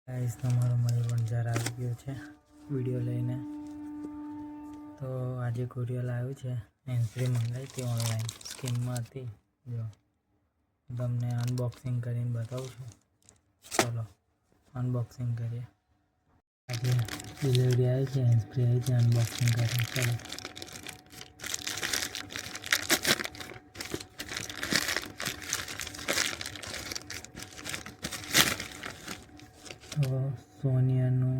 Guys તમારો મયુર વણઝાર આવી ગયો છે વિડીયો લઈને. તો આજે કુરિયર આવ્યું છે. હેન્ડફ્રી મંગાવી હતી ઓનલાઈન, સ્કીમમાં હતી. જો તમને અનબોક્સિંગ કરીને બતાવું છું. ચલો અનબોક્સિંગ કરીએ. આજે ડિલિવરી આવી છે, હેન્ડફ્રી આવી છે, અનબોક્સિંગ કરીએ. ચલો. તો સોનિયાનું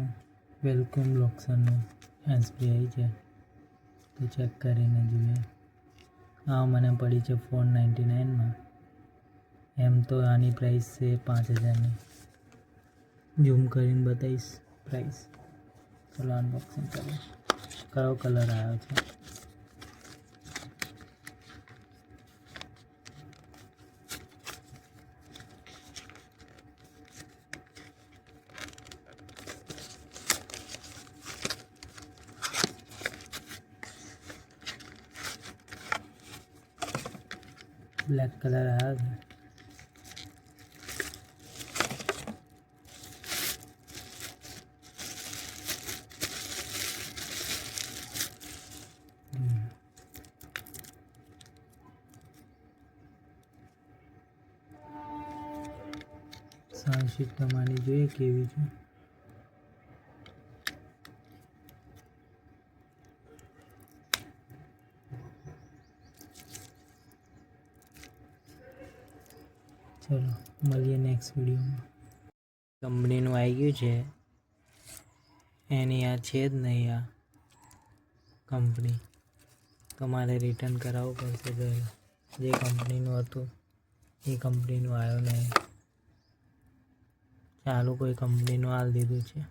વેલકમ લોક્સનનું હેન્ડફ્રી આવી છે, તો ચેક કરીને જોઈએ. આ મને પડી છે 499માં. એમ તો આની પ્રાઇસ છે 5000ની. ઝૂમ કરીને બતાવીશ પ્રાઇસ. ચલો અનબોક્સિંગ કરીએ. કયો કલર આવ્યો છે? બ્લેક કલર આવ્યો છે. સાઉન્ડ સિસ્ટમ આની જોઈએ કેવી છે. ચલો મળીએ નેક્સ્ટ વિડીયોમાં. કંપનીનું આવી ગયું છે. એની આ છે જ નહીં આ કંપની. તમારે રિટર્ન કરાવવું પડશે. જે કંપનીનું હતું એ કંપનીનું આવ્યો નહીં. ચાલુ કોઈ કંપનીનું હાલ દીધું છે.